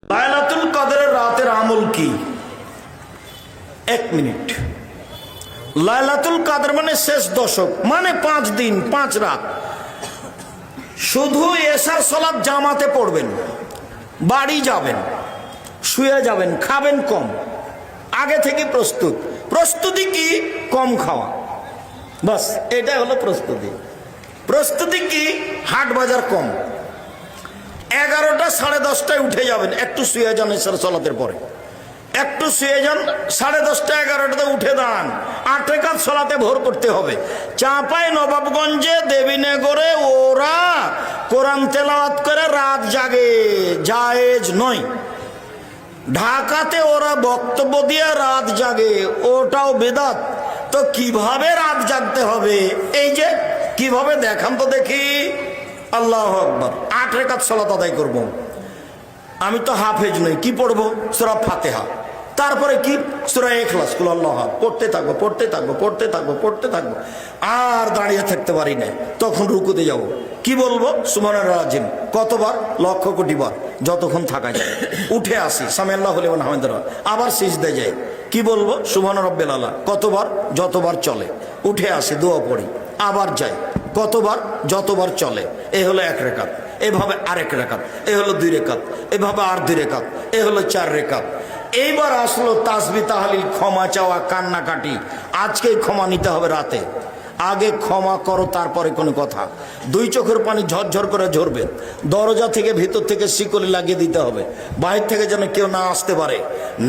লাইলাতুল কদরের রাতের আমল কি? 1 মিনিট। লাইলাতুল কদর মানে শেষ দশক, মানে 5 দিন 5 রাত। শুধু এশার সালাত জামাতে পড়বেন, বাড়ি যাবেন, শুয়ে যাবেন, খাবেন কম, আগে থেকে প্রস্তুতি কি? কম খাওয়া, বাস এটাই হলো প্রস্তুতি। প্রস্তুতি কি? হাট বাজার কম। 11টা 10:30টায় উঠে যাবেন, একটু শুয়ে যান, এশার সালাতের পরে একটু শুয়ে যান, 10:30টা 11টাতে উঠে দাঁড়ান, 8 রাকাত সালাতে ভোর করতে হবে। চাঁপাই নবাবগঞ্জে দেবীনগরে ওরা কোরআন তেলাওয়াত করে রাত জাগে, জায়েজ নয়। ঢাকাতে ওরা বক্তব্য দিয়ে রাত জাগে, ওটাও বেদাত। তো কিভাবে রাত জাগতে হবে? এই যে কিভাবে দেখান তো দেখি। আল্লাহু আকবার। 8 রাকাত সালাত আদায় করব। আমি তো হাফেজ নই, কি পড়বো? সূরা ফাতিহা, তারপরে কি? সূরা ইখলাস, কুল আল্লাহু আহাদ, পড়তে থাকবো। আর দাঁড়িয়ে থাকতে পারি না, তখন রুকুতে যাব। কি বলবো? সুবহানাল রাজিম কতবার? লক্ষ কোটি বার, যতক্ষণ থাকা যায়। উঠে আসি, সামি আল্লাহু লিমান হামিদাহ, আবার সিজদায় যাই। কি বলবো? সুবহান রাব্বিল আলা। কতবার? যতবার চলে। উঠে আসি, দোয়া পড়ি, আবার যাই। কতবার? যতবার চলে। এই হলো 1 রাকাত। এভাবে আরেক রাকাত, এ হলো 2 রাকাত, এভাবে আর 2 রাকাত, এ হলো 4 রাকাত। এইবার আসলো তাসবিহ তাহলিল, ক্ষমা চাওয়া, কান্নাকাটি। আজকেই ক্ষমা নিতে হবে রাতে। আগে ক্ষমা করো, তারপরে কোনো কথা। 2 চোখের পানি ঝরঝর করে ঝরবে। দরজা থেকে ভিতর থেকে শিকলি লাগিয়ে দিতে হবে, বাহির থেকে যেন কেউ না আসতে পারে।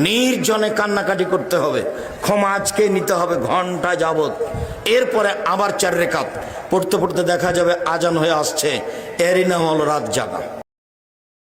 নির্জনে কান্নাকাটি করতে হবে। ক্ষমা আজকেই নিতে হবে, ঘন্টা যাবত। এরপরে আবার 4 রাকাত পড়তে পড়তে দেখা যাবে আজান হয়ে আসছে। এরই নাম হলো রাত জাগা।